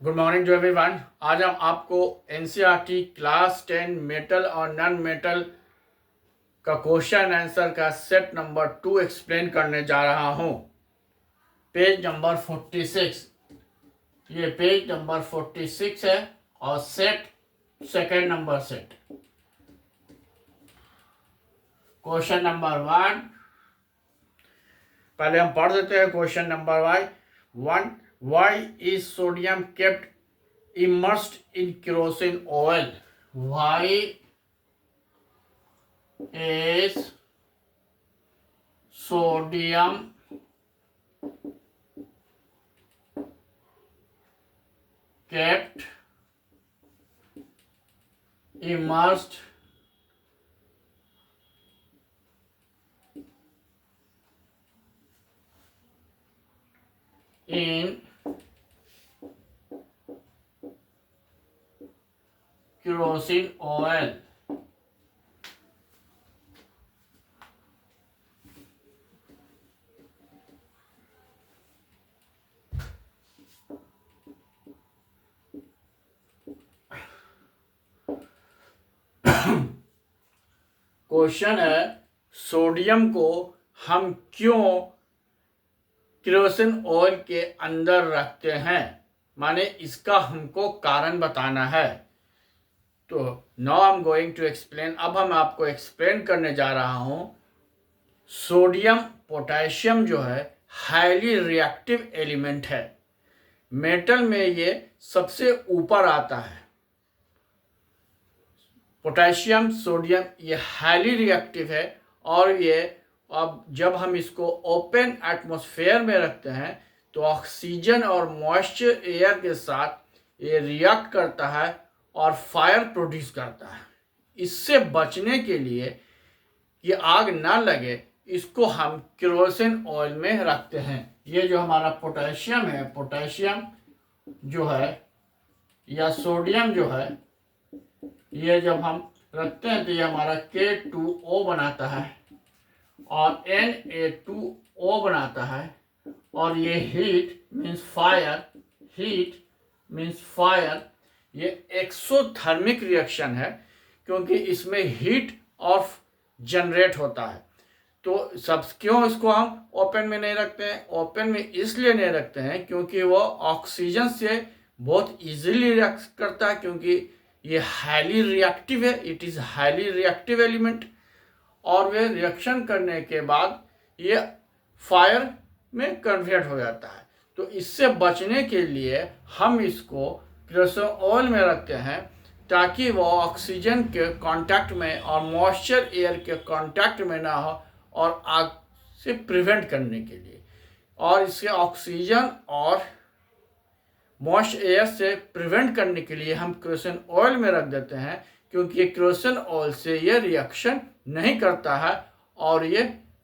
Good morning to everyone. आज हम आपको एनसीईआरटी क्लास 10 मेटल और नॉन मेटल का क्वेश्चन आंसर का सेट नंबर 2 एक्सप्लेन करने जा रहा हूँ। पेज नंबर 46, ये पेज नंबर 46 है और set second number set. Question number 1 पहले हम पढ़ देते हैं। Question number 1, why is sodium kept immersed in kerosene oil? Why is sodium kept immersed in kerosene oil? Question है, सोडियम को हम क्यों केरोसिन ऑयल के अंदर रखते हैं, माने इसका हमको कारण बताना है। तो now I am going to explain. अब हम आपको एक्सप्लेन करने जा रहा हूं। सोडियम पोटेशियम जो है हाईली रिएक्टिव एलिमेंट है। मेटल में ये सबसे ऊपर आता है। पोटेशियम सोडियम ये हाईली रिएक्टिव है और ये अब जब हम इसको ओपन एटमॉस्फेयर में रखते हैं तो ऑक्सीजन और मॉइस्चर एयर के साथ ये रिएक्ट करता है और फायर प्रोड्यूस करता है। इससे बचने के लिए कि आग ना लगे, इसको हम केरोसिन ऑयल में रखते हैं। ये जो हमारा पोटेशियम है, पोटेशियम जो है या सोडियम जो है, ये जब हम रखते हैं तो ये हमारा K2O बनाता है और Na2O बनाता है और ये heat means fire, heat means fire. ये एक्सोथर्मिक रिएक्शन है क्योंकि इसमें हीट और जनरेट होता है। तो सब क्यों इसको हम ओपन में नहीं रखते हैं? ओपन में इसलिए नहीं रखते हैं क्योंकि वो ऑक्सीजन से बहुत इजीली रिएक्ट करता है, क्योंकि ये हाईली रिएक्टिव है। It is highly reactive element और वे रिएक्शन करने के बाद ये फायर में कन्वर्ट हो जाता है। तो इससे बचने के लिए हम इसको केरोसिन ऑयल में रखते हैं ताकि वो ऑक्सीजन के कांटेक्ट में और मॉइस्चर एयर के कांटेक्ट में ना हो और आग से प्रिवेंट करने के लिए। और इसके ऑक्सीजन और मॉइस्चर एयर से प्रिवेंट करने के लिए हम केरोसिन ऑयल में रख देते हैं, क्योंकि केरोसिन ऑयल से ये रिएक्शन नहीं करता है और ये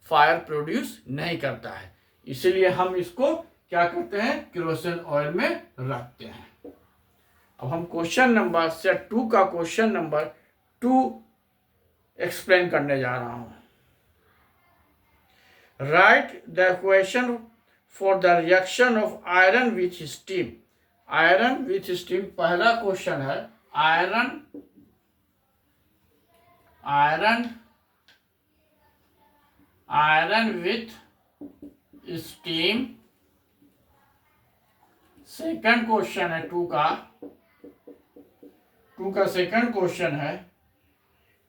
फायर प्रोड्यूस नहीं करता है। इसीलिए हम इसको क्या करते हैं, केरोसिन ऑयल में रखते हैं। अब हम क्वेश्चन नंबर सेट 2 का क्वेश्चन नंबर 2 एक्सप्लेन करने जा रहा हूं। Right the question for the reaction of iron with steam. Iron with steam पहला क्वेश्चन है। Iron with steam second question है। टू का सेकंड क्वेश्चन है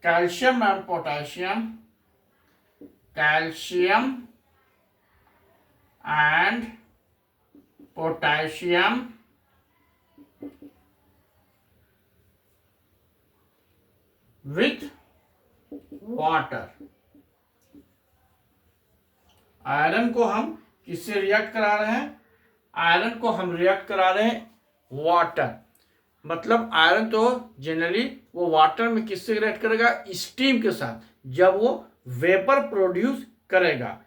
calcium and potassium, calcium and potassium with water. Iron को हम किससे react करा रहे हैं? आयरन को हम रिएक्ट करा रहे हैं वाटर। मतलब आयरन तो जनरली वो वाटर में किससे रिएक्ट करेगा? स्टीम के साथ, जब वो वेपर प्रोड्यूस करेगा।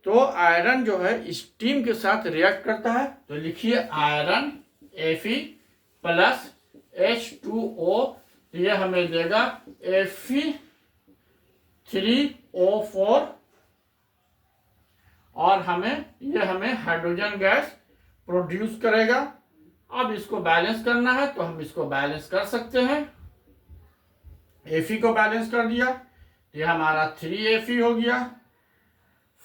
तो आयरन जो है स्टीम के साथ रिएक्ट करता है। तो लिखिए आयरन Fe प्लस H2O, ये हमें देगा Fe3O4 और हमें हाइड्रोजन गैस प्रोड्यूस करेगा। अब इसको बैलेंस करना है तो हम इसको बैलेंस कर सकते हैं। Fe को बैलेंस कर दिया तो ये हमारा 3Fe हो गया,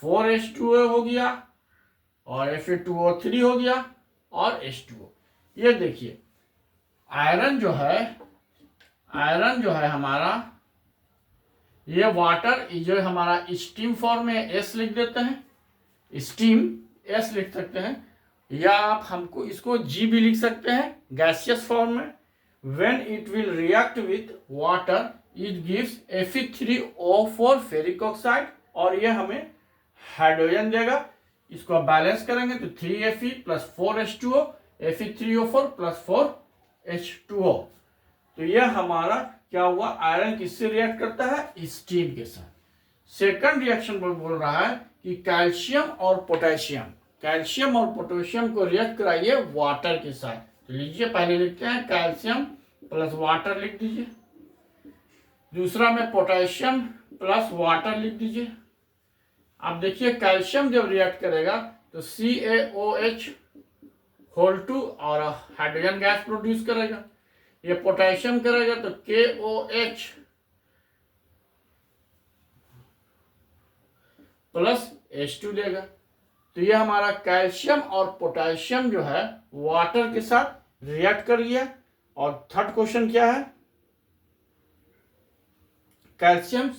4H2O हो गया और Fe2O3 हो गया और H2O। ये देखिए आयरन जो है हमारा, ये वाटर जो हमारा स्टीम फॉर्म में S लिख देते हैं, स्टीम S लिख सकते हैं, या आप हमको इसको G भी लिख सकते हैं गैसियस फॉर्म में। When it will react with water it gives Fe3O4 ferric oxide और ये हमें हाइड्रोजन देगा। इसको बैलेंस करेंगे तो 3Fe plus 4H2O, Fe3O4 plus 4H2O। तो यह हमारा क्या हुआ, आयरन किससे रिएक्ट करता है, स्टीम के साथ। सेकंड रिएक्शन पर बोल रहा है कि कैल्शियम और पोटेशियम को रिएक्ट कराइए वाटर के साथ। तो लीजिए पहले लिखते हैं कैल्शियम प्लस वाटर लिख दीजिए, दूसरा में पोटेशियम प्लस वाटर लिख दीजिए। अब देखिए कैल्शियम जब रिएक्ट करेगा तो CaOH होल 2 और हाइड्रोजन गैस प्रोड्यूस करेगा। ये पोटेशियम करेगा तो KOH प्लस H2 देगा। तो ये हमारा कैल्शियम और पोटेशियम जो है वाटर के साथ रिएक्ट कर गया। और थर्ड क्वेश्चन क्या है, कैल्शियम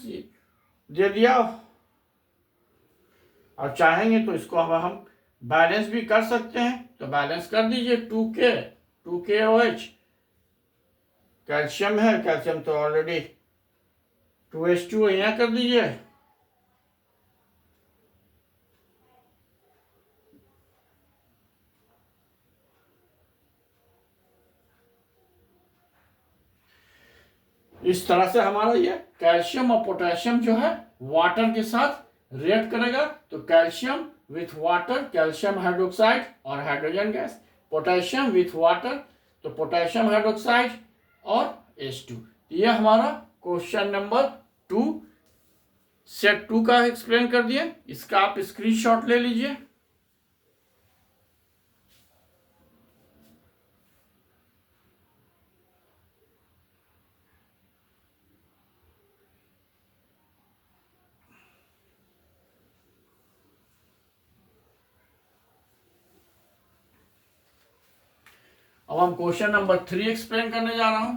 दे दिया और चाहेंगे तो इसको अब हम बैलेंस भी कर सकते हैं, तो बैलेंस कर दीजिए 2KOH। कैल्शियम है, कैल्शियम तो ऑलरेडी 2H2 यहाँ कर दीजिए, इस तरह से हमारा ये कैल्शियम और पोटेशियम जो है वाटर के साथ रिएक्ट करेगा। तो calcium with water, calcium hydroxide और hydrogen gas, potassium with water तो पोटेशियम हाइड्रोक्साइड और H2। ये हमारा क्वेश्चन नंबर 2 सेट 2 का एक्सप्लेन कर दिए। इसका आप स्क्रीनशॉट ले लीजिए। अब हम क्वेश्चन नंबर 3 एक्सप्लेन करने जा रहा हूं।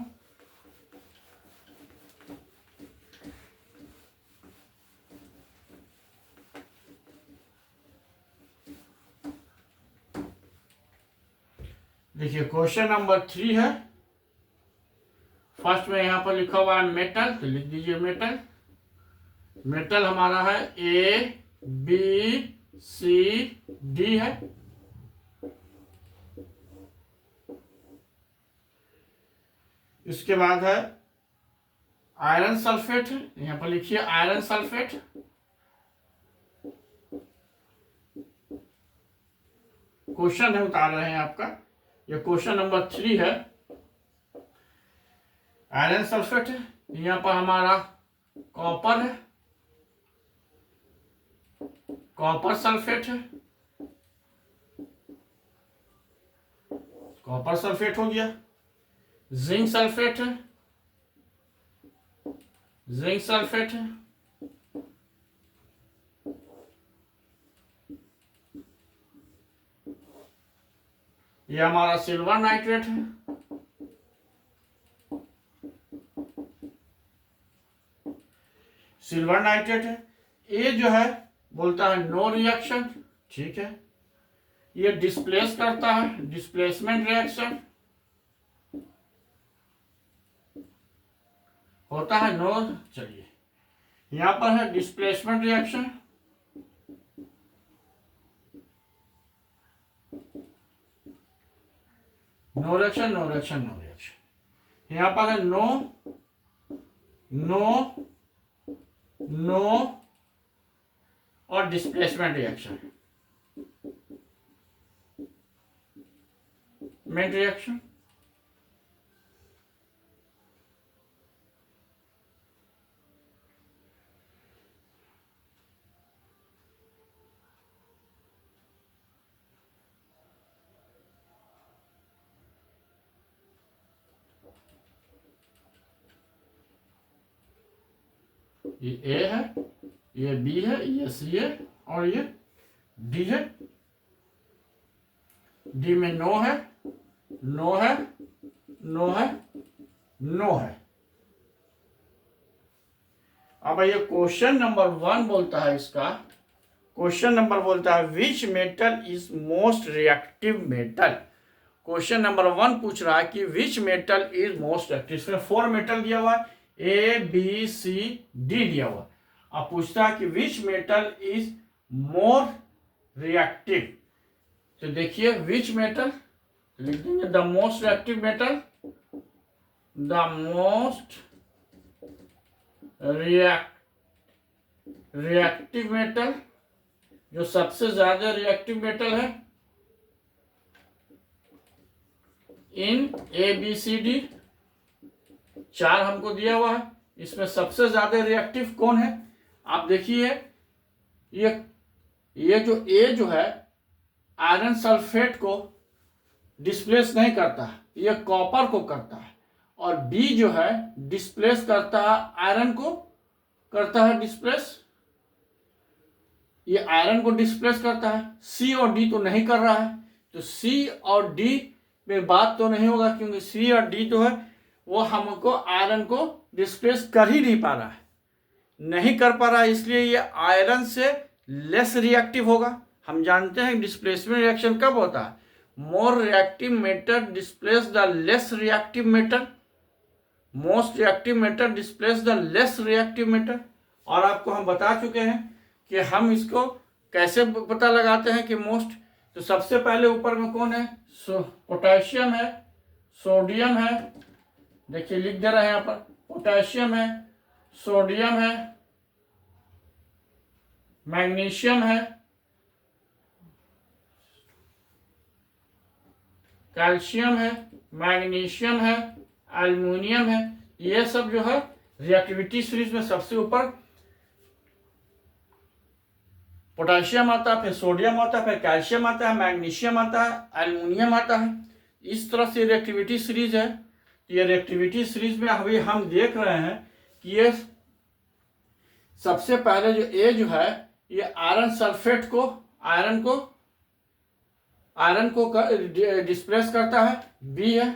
देखिए क्वेश्चन नंबर 3 है, फर्स्ट में यहां पर लिखा हुआ है मेटल, तो लिख दीजिए मेटल। मेटल हमारा है ABCD है। इसके बाद है आयरन सल्फेट है, यहां पर लिखिए आयरन सल्फेट। क्वेश्चन है उतार रहे हैं आपका, ये क्वेश्चन नंबर 3 है। आयरन सल्फेट है, यहां पर हमारा कॉपर है, कॉपर सल्फेट है, कॉपर सल्फेट हो गया। जिंक सल्फेट है, जिंक सल्फेट है। ये हमारा सिल्वर नाइट्रेट है, सिल्वर नाइट्रेट है। ये जो है बोलता है नो रिएक्शन, ठीक है। ये डिस्प्लेस करता है, डिस्प्लेसमेंट रिएक्शन होता है नो। चलिए यहां पर है displacement reaction, no reaction, no reaction, no reaction. यहां पर है नो नो नो और डिस्प्लेसमेंट रिएक्शन, मेन रिएक्शन। ये ए है, ये बी है, ये सी है और ये डी है। डी में नो है, नो है, नो है, नो है। अब ये क्वेश्चन नंबर 1 बोलता है, इसका क्वेश्चन नंबर बोलता है which metal is most reactive metal. Question number 1 पूछ रहा है कि which metal is most reactive. इसमें 4 मेटल दिया हुआ है, ए बी सी डी दिया हुआ है। अब पूछता है कि which metal is more reactive. तो देखिए विच मेटल लिख देंगे, the most reactive metal, the most reactive metal, जो सबसे ज्यादा रिएक्टिव मेटल है इन ए बी सी डी। 4 हमको दिया हुआ है, इसमें सबसे ज्यादा रिएक्टिव कौन है। आप देखिए ये जो ए जो है आयरन सल्फेट को डिस्प्लेस नहीं करता है, ये कॉपर को करता है। और बी जो है डिस्प्लेस करता है, आयरन को करता है डिस्प्लेस, ये आयरन को डिस्प्लेस करता है। सी और डी तो नहीं कर रहा है, तो सी और डी में बात तो नहीं होगा, क्योंकि सी और डी तो है वो हमको आयरन को डिस्प्लेस कर ही नहीं पा रहा है, नहीं कर पा रहा है, इसलिए ये आयरन से लेस रिएक्टिव होगा। हम जानते हैं डिस्प्लेसमेंट रिएक्शन कब होता है, more reactive metal displace the less reactive metal, most reactive metal displace the less reactive metal. और आपको हम बता चुके हैं कि हम इसको कैसे पता लगाते हैं कि मोस्ट। तो सबसे पहले ऊपर में कौन है, पोटेशियम है, सोडियम है, देखिए लिख दे रहे हैं यहाँ पर, पोटेशियम है, सोडियम है, मैग्नीशियम है, कैल्शियम है, मैग्नीशियम है, एल्युमिनियम है। ये सब जो है रिएक्टिविटी सीरीज में सबसे ऊपर पोटेशियम आता है, फिर सोडियम आता है, फिर कैल्शियम आता है, मैग्नीशियम आता है, एल्युमिनियम आता है। इस तरह से रिएक्टिविटी सीरीज है। ये रिएक्टिविटी सीरीज में अभी हम देख रहे हैं कि ये सबसे पहले जो ए जो है ये आयरन सल्फेट को आयरन को डिस्प्लेस करता है, बी है।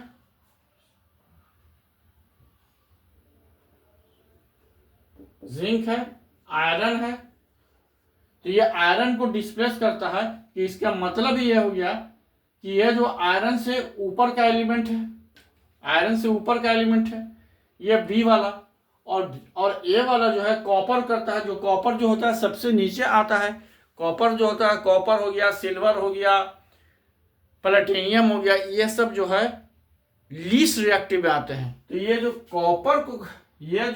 जिंक है, आयरन है, तो ये आयरन को डिस्प्लेस करता है, कि इसका मतलब ये हो गया कि ये जो आयरन से ऊपर का एलिमेंट है, आयरन से ऊपर का एलिमेंट है ये बी वाला, और ए वाला जो है कॉपर करता है। जो कॉपर जो होता है सबसे नीचे आता है, कॉपर जो होता है, कॉपर हो गया, सिल्वर हो गया, प्लेटिनियम हो गया, ये सब जो है लीस्ट रिएक्टिव आते हैं। तो ये जो कॉपर को ये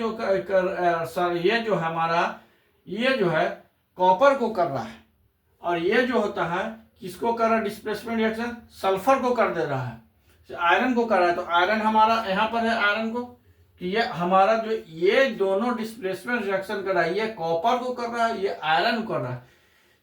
जो हमारा ये जो है कॉपर को कर रहा है, और ये जो होता है किसको कर रहा है, डिस्प्लेसमेंट रिएक्शन सल्फर को कर दे रहा है, आयरन को कर रहा है। तो आयरन हमारा यहाँ पर है, आयरन को, कि ये हमारा जो ये दोनों डिस्प्लेसमेंट रिएक्शन कर रहा है, ये कॉपर को कर रहा है, ये आयरन कर रहा है।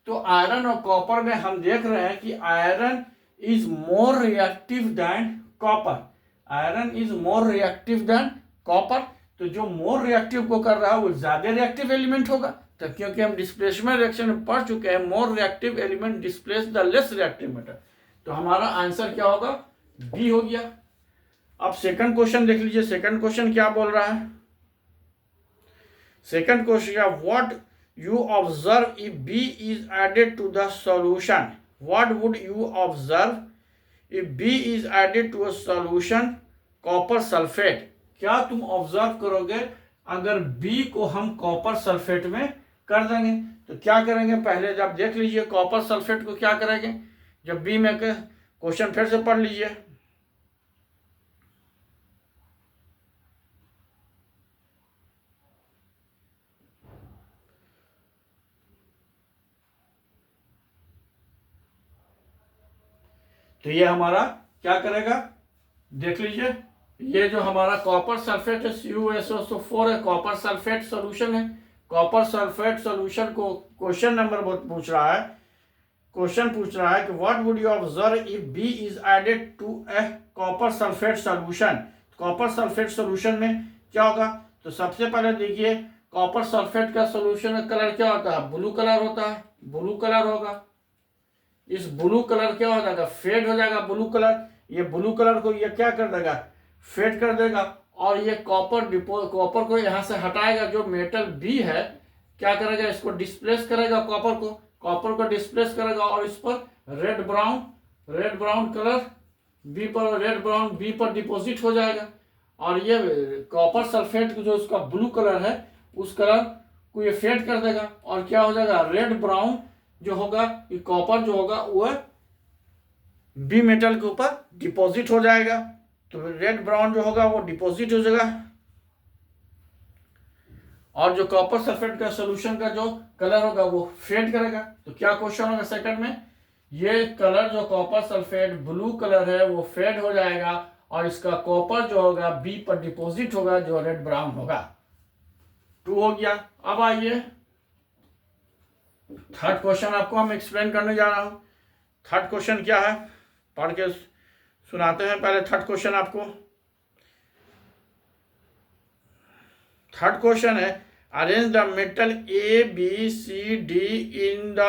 तो आयरन और कॉपर में हम देख रहे हैं कि iron is more reactive than copper, iron is more reactive than copper. तो जो मोर रिएक्टिव को कर रहा है वो ज्यादा रिएक्टिव एलिमेंट होगा। तो क्योंकि हम डिस्प्लेसमेंट रिएक्शन में पढ़ चुके हैं, more reactive element displace the less reactive matter, तो हमारा आंसर क्या होगा, बी हो गया। अब सेकंड क्वेश्चन देख लीजिए, सेकंड क्वेश्चन क्या बोल रहा है। Second question, what you observe if B is added to the solution, what would you observe if B is added to a solution copper sulphate. क्या तुम ऑब्जर्व करोगे अगर बी को हम कॉपर सल्फेट में कर देंगे। तो क्या करेंगे, पहले जब देख लीजिए कॉपर सल्फेट को क्या करेंगे, जब बी में क्वेश्चन फिर से पढ़ लीजिए। तो ये हमारा क्या करेगा, देख लीजिए, ये जो हमारा कॉपर सल्फेट है CuSO4 है, कॉपर सल्फेट सॉल्यूशन है। कॉपर सल्फेट सॉल्यूशन को क्वेश्चन नंबर पूछ रहा है, क्वेश्चन पूछ रहा है कि what would you observe if B is added to a copper sulphate solution. Copper sulphate solution में क्या होगा, तो सबसे पहले देखिए कॉपर सल्फेट का सोल्यूशन का कलर क्या होता है? ब्लू कलर होता है, ब्लू कलर होगा। इस ब्लू कलर क्या हो जाएगा? फेड हो जाएगा ब्लू कलर। ये ब्लू कलर को ये क्या कर देगा? फेड कर देगा। और ये कॉपर को यहाँ से हटाएगा। जो मेटल बी है क्या करेगा? इसको डिस्प्लेस करेगा, कॉपर को डिस्प्लेस करेगा और इस पर रेड ब्राउन कलर बी पर डिपॉजिट हो जाएगा। और ये कॉपर सल्फेट जो उसका ब्लू कलर है उस कलर को ये फेड कर देगा और क्या हो जाएगा? रेड ब्राउन जो होगा, ये कॉपर जो होगा वह बी मेटल के ऊपर डिपॉजिट हो जाएगा। तो रेड ब्राउन जो होगा वो डिपॉजिट हो जाएगा और जो कॉपर सल्फेट का सोल्यूशन का जो कलर होगा वो फेड करेगा। तो क्या क्वेश्चन होगा सेकंड में? ये कलर जो कॉपर सल्फेट ब्लू कलर है वो फेड हो जाएगा और इसका कॉपर जो होगा बी पर डिपॉजिट होगा जो रेड ब्राउन होगा। 2 हो गया। अब आइए थर्ड क्वेश्चन आपको हम एक्सप्लेन करने जा रहा हूं। थर्ड क्वेश्चन क्या है पढ़ के सुनाते हैं पहले थर्ड क्वेश्चन आपको। थर्ड क्वेश्चन है arrange the metal A B C D in the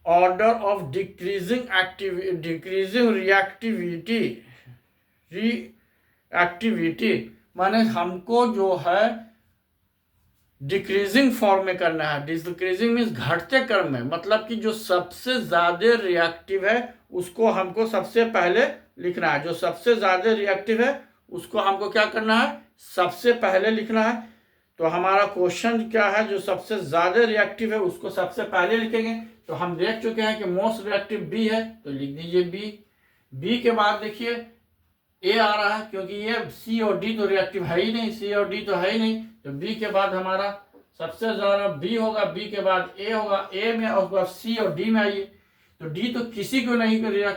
order of decreasing reactivity माने हमको जो है डिक्रीजिंग फॉर्म में करना है। डिक्रीजिंग मीन्स घटते क्रम में, मतलब कि जो सबसे ज्यादा रिएक्टिव है उसको हमको सबसे पहले लिखना है। जो सबसे ज्यादा रिएक्टिव है उसको हमको क्या करना है? सबसे पहले लिखना है। तो हमारा क्वेश्चन क्या है? जो सबसे ज्यादा रिएक्टिव है उसको सबसे पहले लिखेंगे। तो हम देख चुके हैं कि मोस्ट रिएक्टिव बी है तो लिख दीजिए बी के बाद देखिए ए आ रहा है क्योंकि ये सी और डी तो रिएक्टिव है ही नहीं, सी और डी तो है ही नहीं। तो बी के बाद हमारा सबसे ज्यादा बी होगा, बी के बाद ए होगा, ए में और बाद सी और डी में आइए। तो डी तो किसी को नहीं कर रहा,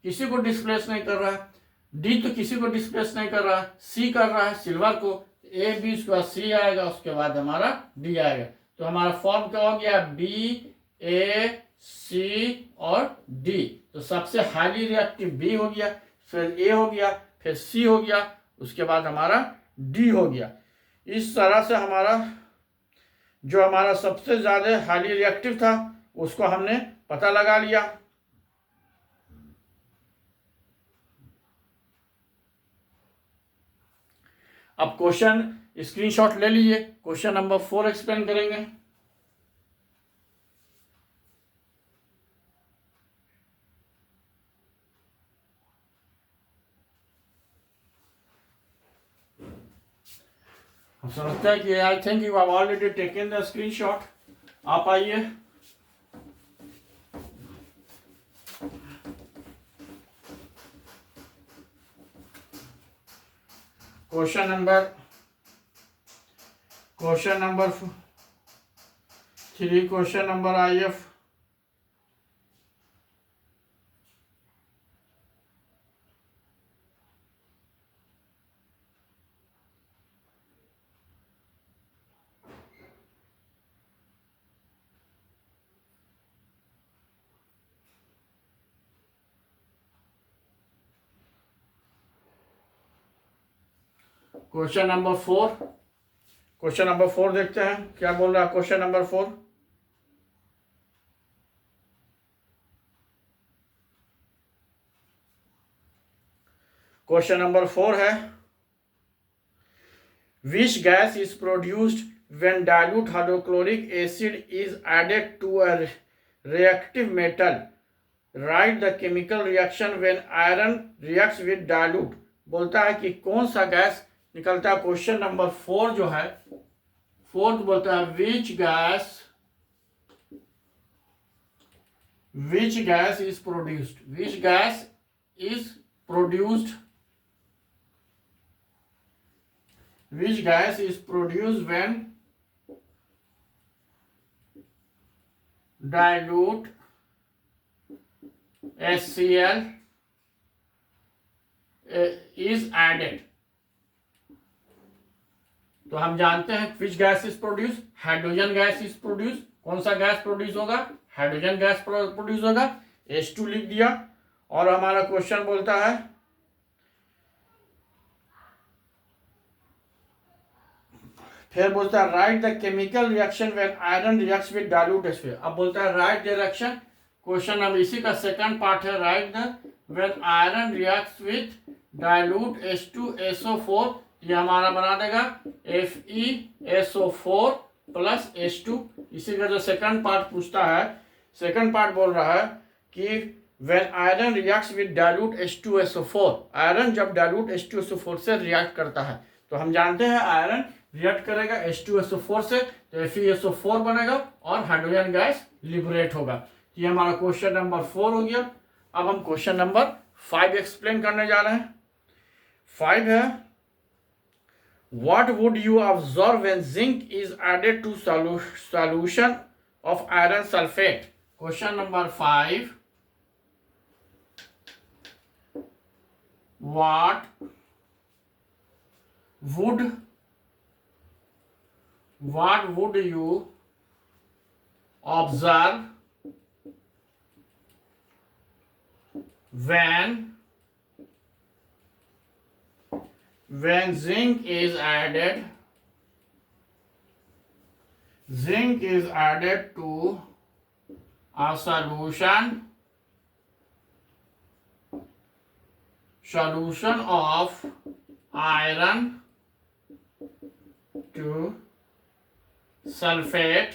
किसी को डिस्प्लेस नहीं कर रहा है। डी तो किसी को डिस्प्लेस नहीं कर रहा है, सी कर रहा है सिल्वर को। ए बी उसके बाद सी आएगा, उसके बाद हमारा डी आएगा। तो हमारा फॉर्म क्या हो गया? बी ए सी और डी। तो सबसे हाईली रिएक्टिव बी हो गया, फिर ए हो गया, फिर सी हो गया, उसके बाद हमारा डी हो गया। इस तरह से हमारा सबसे ज्यादा हाईली रिएक्टिव था उसको हमने पता लगा लिया। अब क्वेश्चन स्क्रीनशॉट ले लीजिए। क्वेश्चन नंबर 4 एक्सप्लेन करेंगे। हम समझते हैं कि आई think you have already taken the screenshot. आप आइए question number 3 question number IF question number 4 देखते हैं क्या बोल रहा है क्वेश्चन नंबर 4। क्वेश्चन नंबर 4 है which gas is produced when dilute hydrochloric acid is added to a reactive metal. Write the chemical reaction when iron reacts with dilute. बोलता है कि कौन सा गैस निकलता है। क्वेश्चन नंबर 4 जो है, फोर्थ बोलता है which gas is produced when dilute HCl is added। तो हम जानते हैं विच gas is produce, hydrogen gas is produce. कौन सा गैस प्रोड्यूस होगा? हाइड्रोजन गैस प्रोड्यूस होगा। H2 लिख दिया। और हमारा क्वेश्चन बोलता है फिर बोलता है right the chemical reaction when iron reacts with dilute H2। अब बोलता है राइट डायरेक्शन, क्वेश्चन अब इसी का सेकंड पार्ट है, right the when iron reacts with dilute H2SO4, ये हमारा बना देगा FeSO4 प्लस H2। इसी का जो सेकंड पार्ट पूछता है, सेकंड पार्ट बोल रहा है कि when iron reacts with dilute H2SO4, iron जब डाइल्यूट H2SO4 से रिएक्ट करता है, तो हम जानते हैं आयरन रिएक्ट करेगा H2SO4 से, तो FeSO4 बनेगा और हाइड्रोजन गैस लिबरेट होगा। ये हमारा क्वेश्चन नंबर 4 हो गया। अब हम क्वेश्चन नंबर 5 एक्सप्लेन करने जा रहे हैं। 5 है, what would you observe when zinc is added to solution of iron sulphate. Question number 5, what would you observe when zinc is added to a solution of iron to sulfate?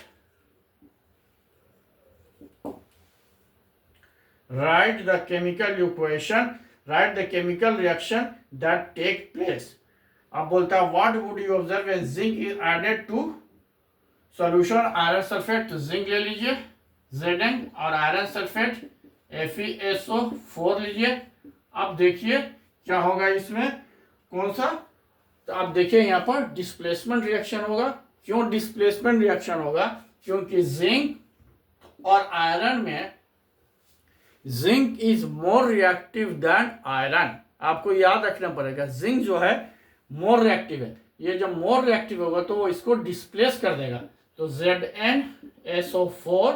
Write the chemical equation, write the chemical reaction that take place. अब बोलता है what would you observe when zinc is added to solution iron sulfate। तो zinc ले लीजिए Zn और iron sulphate FeSO4 लीजिए। अब देखिए क्या होगा इसमें, कौन सा, तो आप देखिए यहाँ पर डिस्प्लेसमेंट रिएक्शन होगा। क्यों डिस्प्लेसमेंट रिएक्शन होगा, क्योंकि जिंक और आयरन में zinc is more reactive than iron. आपको याद रखना पड़ेगा, जिंक जो है मोर रिएक्टिव है। ये जब मोर रिएक्टिव होगा तो वो इसको डिस्प्लेस कर देगा। तो ZnSO4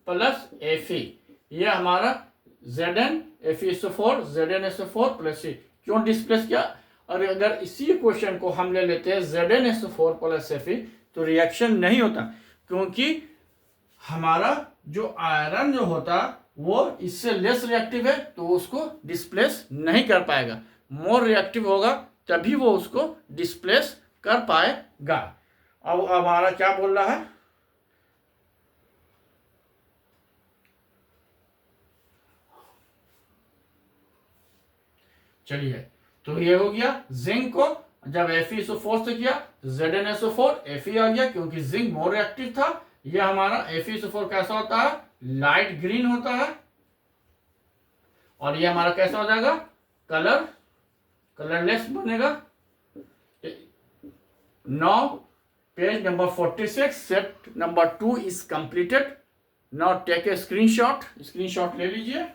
प्लस Fe, ये हमारा ZnFeSO4 ZnSO4 प्लस C क्यों डिस्प्लेस किया। और अगर इसी क्वेश्चन को हम ले लेते हैं ZnSO4 प्लस Fe, तो रिएक्शन नहीं होता, क्योंकि हमारा जो आयरन जो होता वो इससे लेस रिएक्टिव है, तो उसको डिस्प्लेस नहीं कर पाएगा। मोर रिएक्टिव होगा तभी वो उसको डिस्प्लेस कर पाएगा। अब हमारा क्या बोल रहा है, चलिए, तो ये हो गया जिंक को जब FeSO4 से किया तो ZnSO4 Fe आ गया, क्योंकि जिंक मोर रिएक्टिव था। ये हमारा FeSO4 कैसा होता है, लाइट ग्रीन होता है, और ये हमारा कैसा हो जाएगा, कलरलेस बनेगा। Now page number 46 set number 2 is completed. Now take a screenshot ले लीजिए।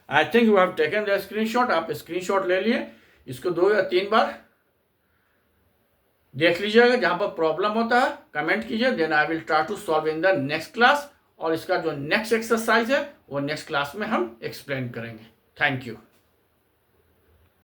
I think you have taken the screenshot. आप स्क्रीनशॉट ले लिए, इसको 2 या 3 बार देख लीजिएगा। जहां पर प्रॉब्लम होता है कमेंट कीजिए, then I will try to solve in the next class. और इसका जो नेक्स्ट एक्सरसाइज है वो नेक्स्ट क्लास में हम एक्सप्लेन करेंगे। Thank you.